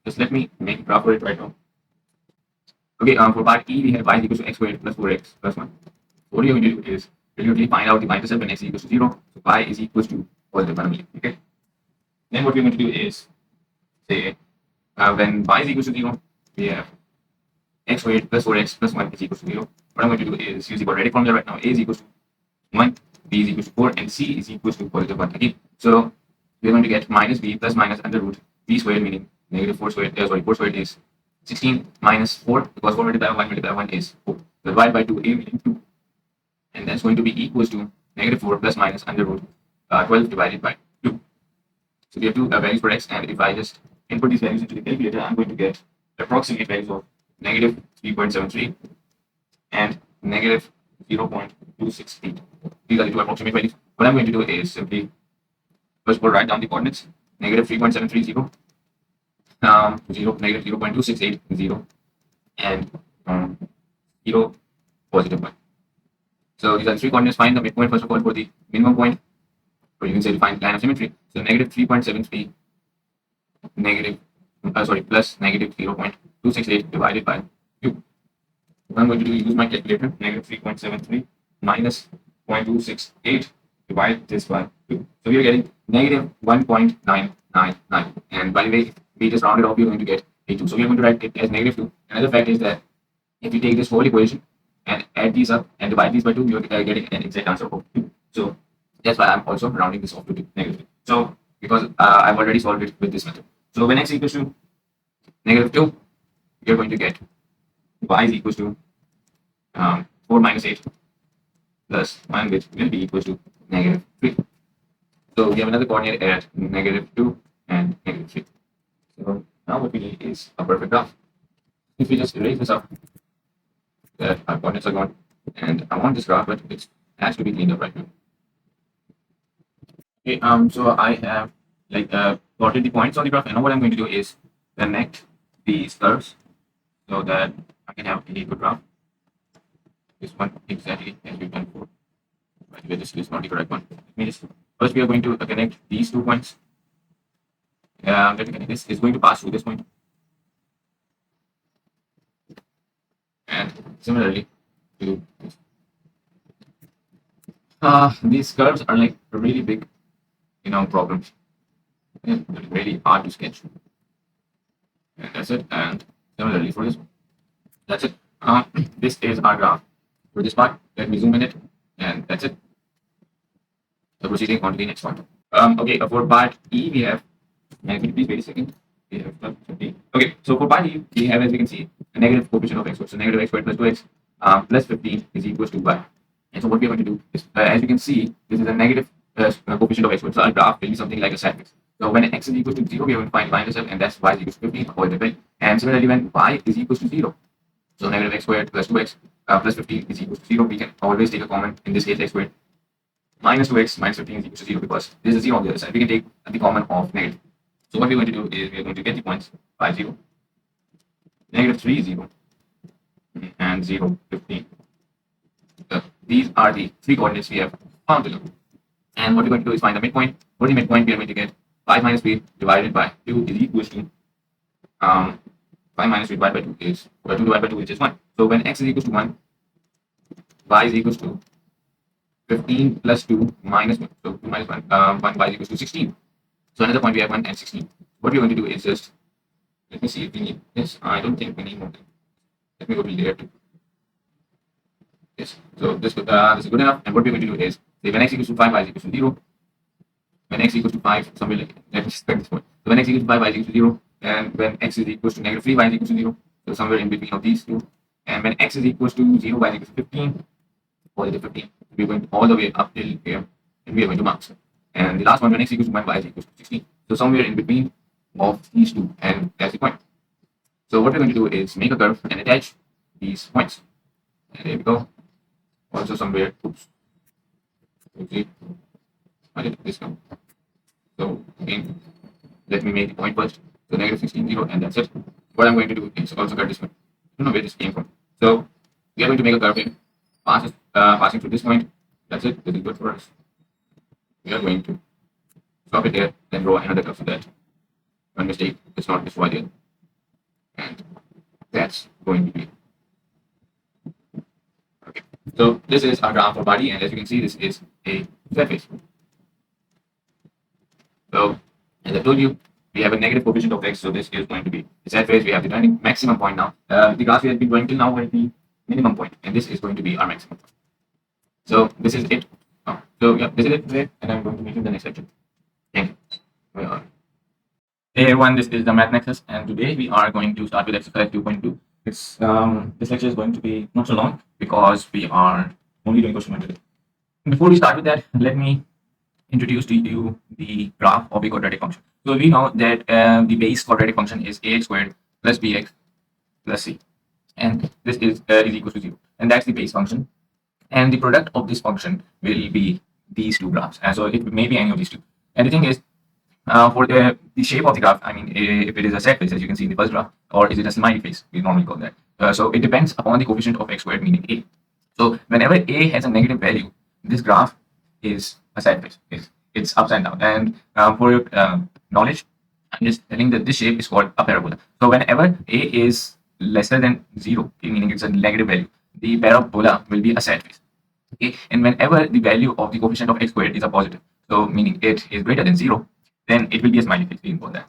Just let me make a graph for it right now. Okay, for part E, we have y is equals to x squared plus 4x plus 1. What you're going to do is you're going to find out the y-intercept when x is equals to 0. So y is equals to positive 1 only. Okay. Then what we're going to do is say when y is equals to 0, we have x squared plus 4x plus 1 is equals to 0. What I'm going to do is use the quadratic formula right now. A is equals to 1, b is equals to 4, and c is equals to positive 1 again. So we're going to get minus b plus minus under root b squared, meaning negative 4 squared, 4 squared is 16 minus 4, because 4 multiplied by 1 is 4. So divide by 2, a meaning 2. And that's going to be equals to negative 4 plus minus under root 12 divided by 2. So we have two values for x, and if I just input these values into the calculator, I'm going to get approximate values of negative 3.73 and negative 0.268. These are the two approximate values. What I'm going to do is simply first of all write down the coordinates: negative 3.730, negative 0.268, and 0, positive 1. So these are the three coordinates. Find the midpoint first of all for the minimum point, or you can say define line of symmetry. So negative 3.73 plus negative 0.268 divided by 2. What I'm going to do is use my calculator. Negative 3.73 minus 0.268, divide this by 2. So we are getting negative 1.999. And by the way, we just rounded off, we're going to get a 2. So we are going to write it as negative 2. Another fact is that if you take this whole equation and add these up and divide these by 2, you're getting an exact answer of 2. So that's why I'm also rounding this off to negative 2. So because I've already solved it with this method. So when x equals to negative 2, you're going to get y is equals to 4 minus 8 plus 1, which will be equals to negative 3. So we have another coordinate at negative 2 and negative 3. So now what we need is a perfect graph. If we just erase this up, that our coordinates are gone, and I want this graph, but it has to be cleaned up right now. Okay, so I have plotted the points on the graph, and now what I'm going to do is connect these curves so that I can have a good graph. This one exactly as we've done before. By the way, this is not the correct one. Let me just first we are going to connect these 2 points. Let me connect this. Is going to pass through this point, and similarly to this. These curves are like really big, problems. And they're really hard to sketch. And that's it. And similarly for this one, that's it. This is our graph for this part. Let me zoom in it, and that's it. So proceeding on to the next part. Okay, for part E we have. Can you please wait a second? We have okay, so for part E we have, as we can see, a negative coefficient of x squared. So negative x squared plus 2x plus 15 is equals to y. And so what we are going to do is, as you can see, this is a negative coefficient of x squared. So our graph will be something like a sine x. So when x is equal to 0, we are going to find y-intercept, and that's y is equal to 15 all the way. And similarly, when y is equal to 0, so negative x squared plus 2x plus 15 is equal to 0, we can always take a common. In this case, x squared minus 2x minus 15 is equal to 0, because this is 0 on the other side. We can take the common of negative. So what we're going to do is we are going to get the points 5, 0, negative 3, 0, and 0, 15. These are the 3 coordinates we have found below. And what we're going to do is find the midpoint. For the midpoint, we are going to get 5 minus 3 divided by 2 is equals to 5 minus 3 divided by 2 is 2 divided by 2, which is 1. So when x is equals to 1, y is equals to 15 plus 2 minus 1. So 2 minus 1, 1 y is equals to 16. So another point we have 1 and 16. What we're going to do is just, let me see if we need this. I don't think we need more. Let me go to layer 2. Yes, so this is good enough. And what we're going to do is, say when x equals to 5, y is equals to 0. When x equals to 5, somewhere like, let me spell this point. So when x equals to 5, y is equals to 0. And when x is equals to negative 3, y is equals to 0. So somewhere in between of these two. And when x is equals to 0, y is equals to 15, positive 15. We're going all the way up till here, and we are going to mark. And the last one, when x equals to 1, y is equals to 16. So somewhere in between of these two, and that's the point. So what we're going to do is make a curve and attach these points. And there we go. Also somewhere, oops. Okay. Why did this come? So again, let me make the point first. So negative 16, 0, and that's it. What I'm going to do is also cut this one. I don't know where this came from. So we are going to make a curve here, passing through this point. That's it. This is good for us. We are going to stop it there, then draw another curve so that one mistake is not destroyed here. that's going to be. Okay. So this is our graph for body, and as you can see, this is a surface. So as I told you, we have a negative coefficient of x, so this is going to be the surface. We have the turning maximum point now. The graph we have been going till now will be minimum point, and this is going to be our maximum point. So this is it. So yeah, this is it today, and I'm going to meet you in the next lecture. Thank you. Hey everyone, this is the Math Nexus, and today we are going to start with exercise 2.2. This lecture is going to be not so long because we are only doing question 1 today. Before we start with that, let me introduce to you the graph of a quadratic function. So we know that the base quadratic function is ax squared plus bx plus c, and this is equal to 0, and that's the base function. And the product of this function will be these two graphs, and so it may be any of these two. And the thing is, for the shape of the graph, I mean, if it is a set face, as you can see in the first graph, or is it a smiley face, we normally call that. So it depends upon the coefficient of x squared, meaning a. So whenever a has a negative value, this graph is a set face. It's upside down. And for your knowledge, I'm just telling that this shape is called a parabola. So whenever a is lesser than 0, meaning it's a negative value, the parabola will be a set face. Okay, and whenever the value of the coefficient of x squared is a positive, so meaning it is greater than 0, then it will be a smiley face. We can call that.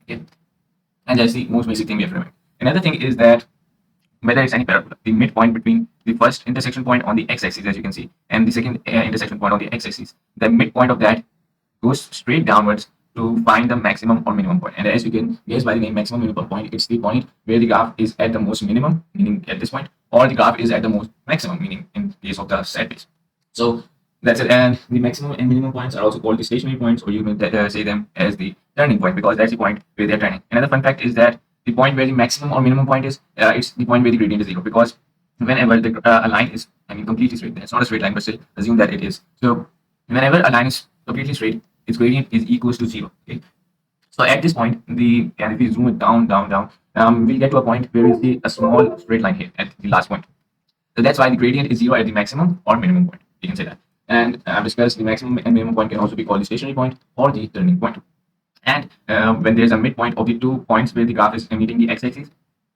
Okay, and that's the most basic thing we have to remember. Another thing is that whether it's any parabola, the midpoint between the first intersection point on the x-axis, as you can see, and the second intersection point on the x-axis, the midpoint of that goes straight downwards to find the maximum or minimum point. And as you can guess by the name maximum minimum point, it's the point where the graph is at the most minimum, meaning at this point, or the graph is at the most maximum, meaning in case of the set face. So that's it. And the maximum and minimum points are also called the stationary points, or you may say them as the turning point, because that's the point where they're turning. Another fun fact is that the point where the maximum or minimum point is, it's the point where the gradient is 0, because whenever a line is, I mean, completely straight, it's not a straight line, but still assume that it is. So whenever a line is completely straight, its gradient is equals to 0. Okay. So at this point, and if we zoom it down, we'll get to a point where we see a small straight line here at the last point. So that's why the gradient is 0 at the maximum or minimum point. You can say that. And I've discussed the maximum and minimum point can also be called the stationary point or the turning point. And when there's a midpoint of the 2 points where the graph is meeting the x-axis,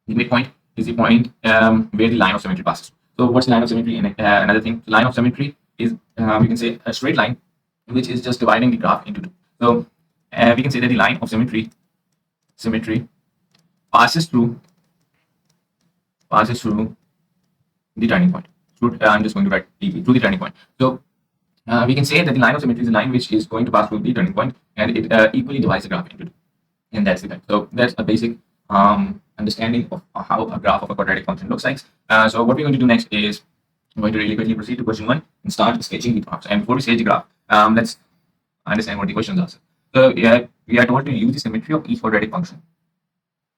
the midpoint is the point where the line of symmetry passes. So what's the line of symmetry? And another thing, the line of symmetry is, we can say, a straight line which is just dividing the graph into 2. So we can say that the line of symmetry passes through the turning point. I'm just going to write through the turning point. So we can say that the line of symmetry is a line which is going to pass through the turning point, and it equally divides the graph into 2. And that's the thing. So that's a basic understanding of how a graph of a quadratic function looks like. So what we're going to do next is I'm going to really quickly proceed to question 1 and start sketching the graphs. And before we sketch the graph, let's understand what the questions are. So we are told to use the symmetry of each quadratic function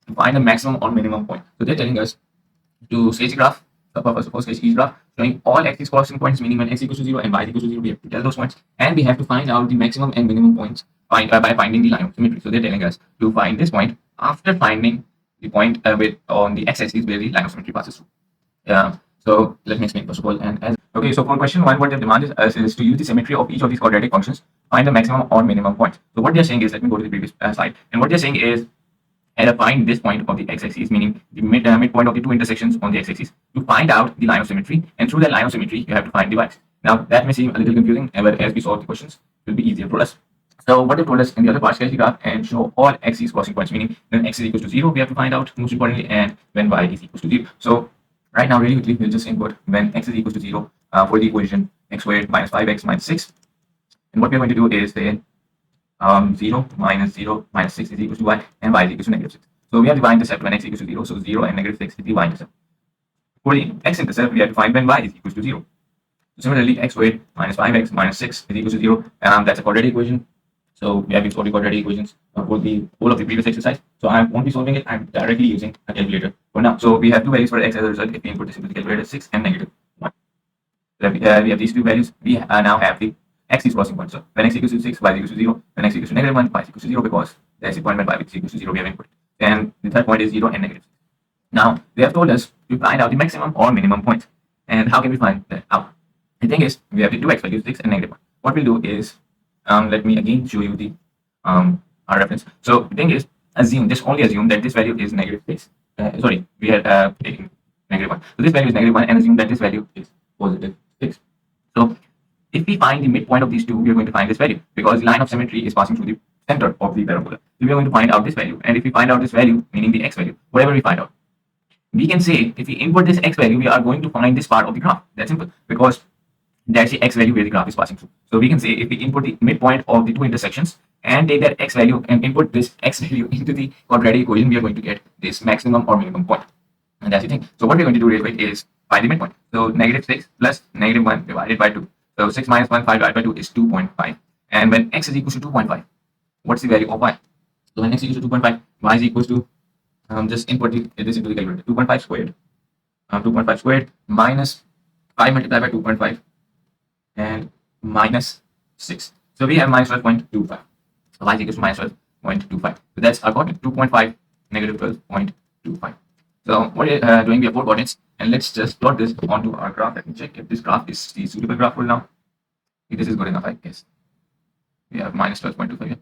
to find the maximum or minimum point. So they're telling us to sketch the graph. First of all, sketch each graph showing all axis crossing points, meaning when x equals to 0 and y equals to 0, we have to tell those points, and we have to find out the maximum and minimum points by finding the line of symmetry. So they're telling us to find this point after finding the point on the x-axis where the line of symmetry passes through. So let me explain first of all. Okay, so for question 1, what they demand is to use the symmetry of each of these quadratic functions, find the maximum or minimum points. So what they're saying is, let me go to the previous slide, and what they're saying is, find this point of the x-axis, meaning the midpoint of the 2 intersections on the x-axis, to find out the line of symmetry, and through that line of symmetry, you have to find the y's. Now that may seem a little confusing, but as we solve the questions, it will be easier for us. So what they told us in the other part, sketch the graph and show all axes crossing points, meaning when x is equal to 0, we have to find out most importantly, and when y is equal to 0. So right now, really quickly, we'll just input when x is equal to 0 for the equation x squared minus 5x minus 6. And what we're going to do is say 0 minus 6 is equal to y, and y is equal to negative 6. So we have the y-intercept when x equals to 0. So 0 and negative 6 is the y-intercept. For the x-intercept, we have to find when y is equal to 0. So similarly, x squared minus 5x minus 6 is equal to 0. That's a quadratic equation. So we have been solving quadratic equations for the whole of the previous exercise. So I won't be solving it. I'm directly using a calculator for now. So we have 2 values for x as a result. If we input this into the calculator, 6 and negative 1. So we have these 2 values. We now have the axis crossing point. So when x equals to 6, y is equals to 0. When x equals to negative 1, y is equals to 0, because that's the point when y is equals to 0 we have input. And the third point is 0 and negative 6. Now they have told us to find out the maximum or minimum points. And how can we find that out? The thing is, we have the 2 x values, 6 and negative 1. What we'll do is, let me again show you our reference. So the thing is, only assume that this value is negative 6, sorry, we had taken -1. So this value is -1 and assume that this value is positive 6. So if we find the midpoint of these two, we are going to find this value because the line of symmetry is passing through the center of the parabola. So we are going to find out this value. And if we find out this value, meaning the x value, whatever we find out, we can say if we input this x value, we are going to find this part of the graph. That's simple because that's the x value where the graph is passing through. So we can say if we input the midpoint of the two intersections and take that x value and input this x value into the quadratic equation, we are going to get this maximum or minimum point. And that's the thing. So what we're going to do real quick is find the midpoint. So -6 plus -1 divided by 2. So 6 minus 1, 5 divided by 2 is 2.5. And when x is equal to 2.5, what's the value of y? So when x is equal to 2.5, y is equal to, just input this into the calculator, 2.5 squared. 2.5 squared minus 5 multiplied by 2.5 and minus 6. So we have minus 12.25. So y is equal to minus 12.25. So that's our coordinate, 2.5, negative 12.25. So what we're doing, we have 4 coordinates, and let's just plot this onto our graph. Let me check if this graph is the suitable graph for now. If this is good enough, I guess. We have minus 12.25 here.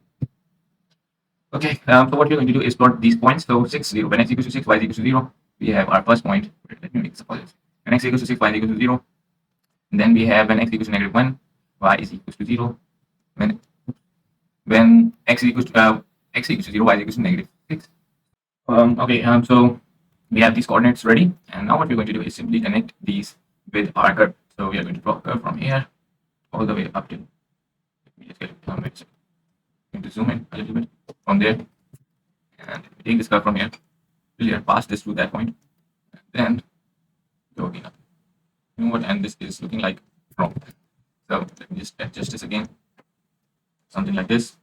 Okay, so what we're going to do is plot these points. So 6, 0. When x equals to 6, y is equal to 0. We have our first point. Wait, let me make this apologies. When x equals to 6, y is equal to 0. And then we have when x equals to -1, y is equals to 0. When x equals to 0, y is equals to -6. So we have these coordinates ready, and now what we're going to do is simply connect these with our curve. So we are going to draw a curve from here all the way up to. Let me just get it. Going to zoom in a little bit from there, and take this curve from here till here, pass this to that point, and then go again up. You know what? And this is looking like wrong. So let me just adjust this again, something like this.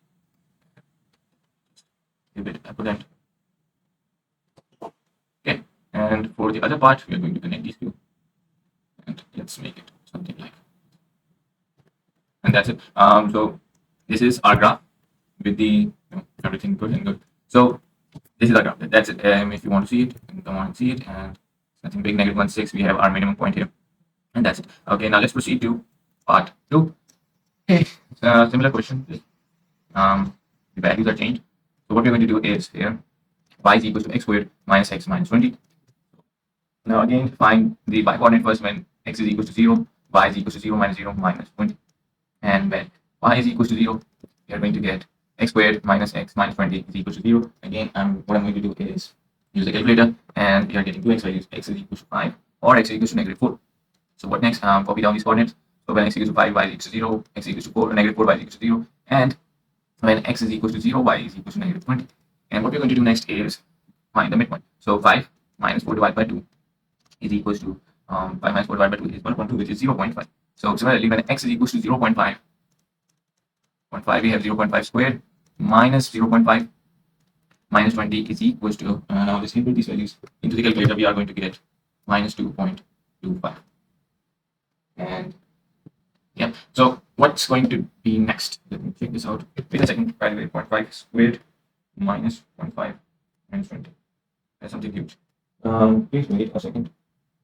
Give it a point. Okay, and for the other part, we are going to connect these two, and let's make it something like. And that's it. So this is our graph with the everything good and good. So this is our graph. That's it. If you want to see it, you can come on and see it. And nothing big. -1, 6. We have our minimum point here, and that's it. Okay, now let's proceed to part 2. Okay, similar question. The values are changed. So what we're going to do is here, y is equal to x squared minus x minus 20. Now again, find the y coordinate first when x is equal to 0, y is equal to 0 minus 0 minus 20. And when y is equal to 0, we are going to get x squared minus x minus 20 is equal to 0. Again, what I'm going to do is use the calculator, and we are getting two x values, x is equal to 5 or x is equal to -4. So what next? Copy down these coordinates. So when x is equal to 5, y is equal to 0, x is equal to 4, -4, y is equal to 0. And when x is equal to 0, y is equal to -20. And what we're going to do next is find the midpoint. So 5 minus 4 divided by 2 is equals to 5 minus 4 divided by 2 is 1.2, which is 0.5. So similarly, when x is equals to 0.5, we have 0.5 squared minus 0.5 minus 20 is equals to, now let's input these values into the calculator. We are going to get minus 2.25. And yeah, so what's going to be next? Let me check this out. Wait a second. By the way, 0.5 squared minus 0.5 minus 20. That's something huge. Please wait a second.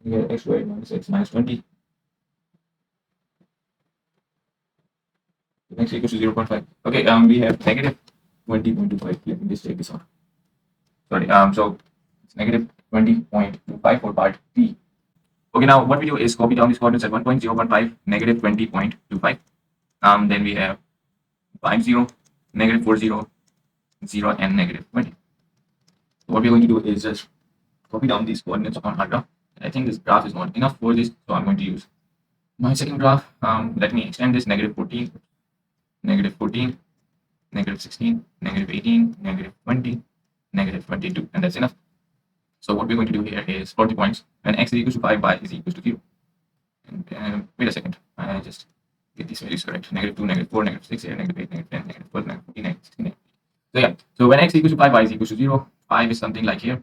We get x squared minus x minus 20. X equals to 0.5. Okay, we have negative 20.25. Let me just check this out. Sorry, so it's negative 20.25 for part B. Okay, now what we do is copy down these coordinates at 1.0.5, negative 20.25. Then we have 50, negative 40, 0, and negative 20. So what we're going to do is just copy down these coordinates on our graph. And I think this graph is not enough for this, so I'm going to use my second graph. Let me extend this negative 14, negative 14, negative 16, negative 18, negative 20, negative 22, and that's enough. So what we're going to do here is plot the points when x is equal to 5, y is equal to 0. And wait a second, I just get these values correct. -2, -4, -6 here, -8, -10, -12, -14, -16. So yeah, so when x equals to 5, y is equal to 0. 5 is something like here,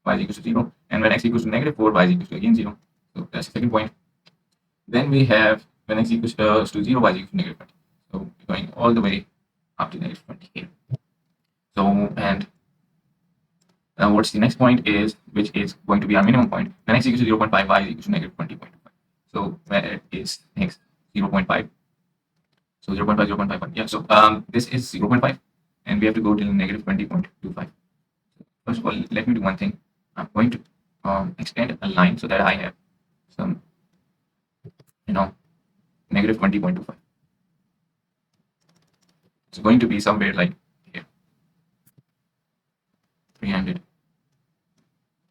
y is equal to 0. And when x equals to -4, y is equal to again 0. So that's the second point. Then we have when x equals to 0, y is equal to -20. So we're going all the way up to -20 here. So, and what's the next point is, which is going to be our minimum point. When x equals to 0.5, y is equal to -20.25. So when it is next 0.5, so 0.5, 0.51. Yeah, so this is 0.5, and we have to go till -20.25. First of all, let me do one thing. I'm going to extend a line so that I have some, negative 20.25. It's going to be somewhere like here, 300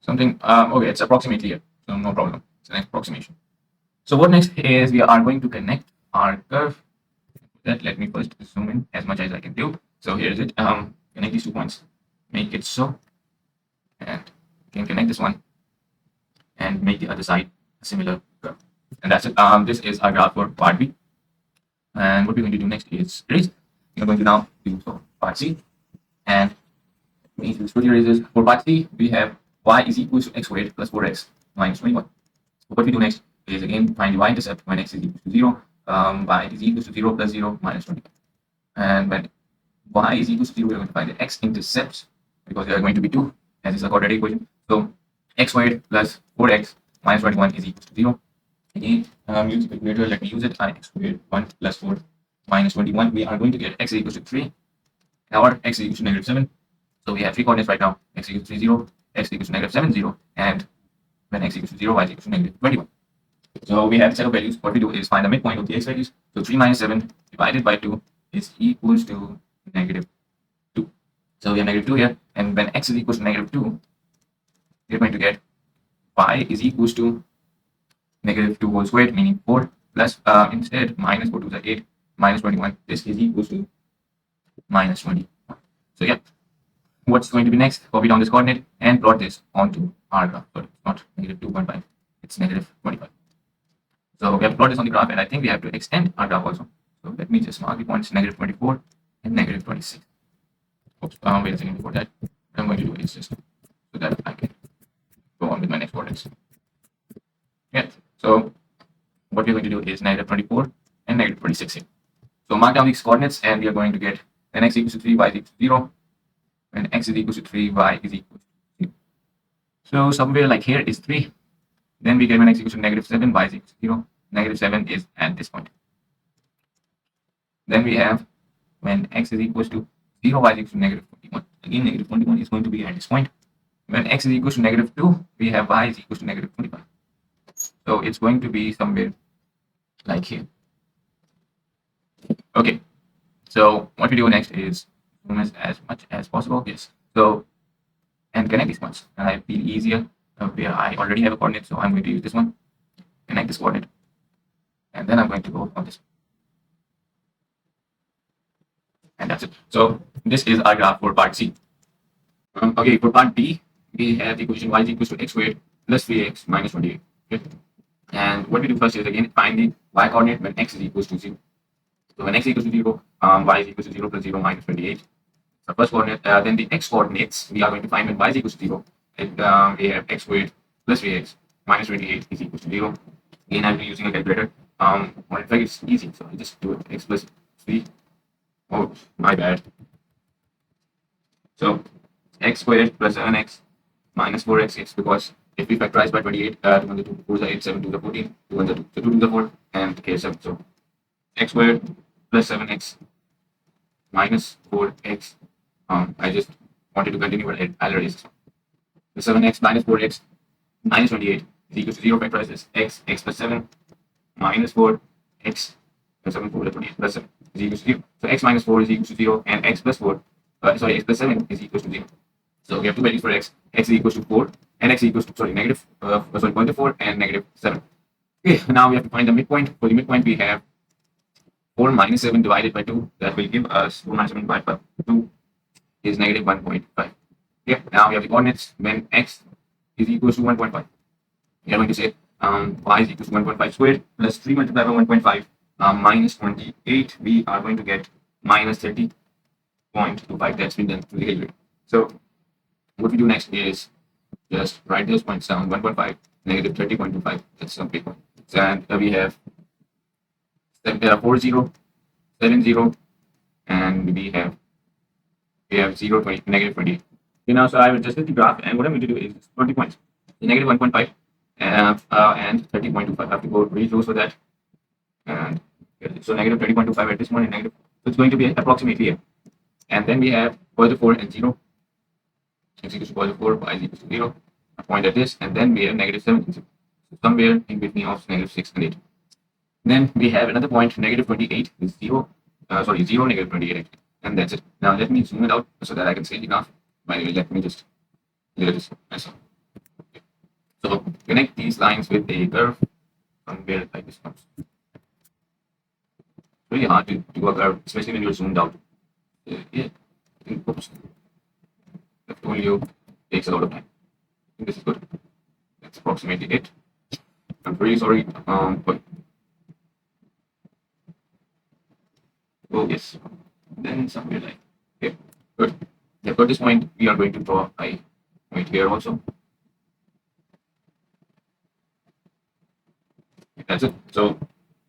something. Okay, it's approximately here, so no problem. It's an approximation. So what next is we are going to connect our curve. That let me first zoom in as much as I can do. So here is it. Connect these 2 points, make it so, and you can connect this one and make the other side a similar curve. And that's it. This is our graph for part B. And what we're going to do next is erase. We're going to now do for part C. And we need to switch erases. For part C, we have y is equals to x squared plus 4x minus 21. So what we do next is again find the y-intercept when x is equal to 0. Y is equals to 0 plus 0 minus 20. And when y is equals to 0, we're going to find the x-intercepts because they are going to be 2, as is a quadratic equation. So x squared plus 4x minus 21 is equal to 0. Again, use the calculator. Let me use it. X squared 1 plus 4 minus 21. We are going to get x equals to 3 or x equals to negative 7. So we have 3 coordinates right now. X equals to 3, 0, x equals to negative 7, 0, and when x equals to 0, y is equals to negative 21. So we have a set of values. What we do is find the midpoint of the x values. So 3 minus 7 divided by 2 is equals to negative 2. So we have negative 2 here. And when x is equals to negative 2, we're going to get y is equals to negative 2 whole squared, meaning 4 plus instead minus 4 to the 8 minus 21. This is equals to minus 20. So yeah, what's going to be next? Copy down this coordinate and plot this onto our graph. Sorry, it's not negative 2.5, it's negative 25. So we have to plot this on the graph, and I think we have to extend our graph also. So let me just mark the points negative 24 and negative 26. Oops, wait a second. Before that, what I'm going to do is just so that I can go on with my next coordinates. Yeah, so what we're going to do is negative 24 and negative 26 here. So mark down these coordinates, and we are going to get when x equals to 3, y is equals to 0. When x is equals to 3, y is equals to 0. So somewhere like here is 3. Then we get when x equals to negative 7, y is equals to 0. Negative 7 is at this point. Then we have when x is equals to 0, y is equals to negative 21. Again, negative 21 is going to be at this point. When x is equals to negative 2, we have y is equals to negative 25. So it's going to be somewhere like here. Okay. So what we do next is zoom as much as possible. Yes. So and connect these points. And I feel easier where I already have a coordinate, so I'm going to use this one. Connect this coordinate, and then I'm going to go on this. And that's it. So this is our graph for part C. Okay, for part D, we have the equation y is equals to x squared plus 3x minus 28. Okay. And what we do first is again find the y coordinate when x is equals to 0. So when x is equals to 0, y is equals to 0 plus 0 minus 28. So first coordinate, then the x coordinates we are going to find when y is equals to 0. And, we have x squared plus 3x minus 28 is equals to 0. Again, I'll be using a calculator. Well, in fact, it's easy, so I just do it. X plus 3. Oh, my bad. So x squared plus 7x minus 4x is because if we factorize by 28, 2 to the 2, 4 to the 8, 7 to the 14, 2 to the 2, so 2 to the 4, and k 7. So x squared plus 7x minus 4x. I just wanted to continue, but I'll erase this one. The 7x minus 4x minus 28 is equal to 0. Factorize this x plus 7 minus 4 x plus 7 4 28 plus 7 is equal to 0. So x minus 4 is equal to 0, and x plus 4 x plus 7 is equal to 0. So we have two values for x. X is equals to 4 and x is equals to negative 0.4 and negative 7. Okay, now we have to find the midpoint. For the midpoint, we have 4 minus 7 divided by 2. That will give us 4 minus 7 divided by 2 is negative 1.5. Okay, now we have the coordinates when x is equals to 1.5. We are going to say y is equals to 1.5 squared plus 3 multiplied by 1.5 minus 28. We are going to get minus 30.25. That's been done through the calculator. So what we do next is just write those points down. 1.5 negative 30.25. That's some big one. And we have 40, 70, and we have 0, 20, negative 28. Okay, now so I will just get the graph, and what I'm going to do is 20 points. The negative 1.5 and 30.25. I have to go really close for that. And so negative 30.25 at this point, and negative. So it's going to be approximately here. And then we have positive 4 and 0. X equals to positive 4, y is equals to 0. point at this, and then we have negative 17. So somewhere in between of negative 6 and 8. Then we have another point, negative 28 is 0. 0, negative 28 actually. And that's it. Now let me zoom it out so that I can see it enough. By the way, let me just clear this myself. Okay. So connect these lines with a curve from where like this comes. It's really hard to do a curve, especially when you're zoomed out. Yeah, oops. I've told you, it takes a lot of time. I think this is good. That's approximately it. I'm really sorry. But oh yes. Then somewhere like here. Good. Yeah, for this point, we are going to draw a point here also. That's it. So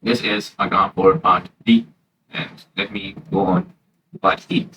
this is our graph for part D. And let me go on to part E.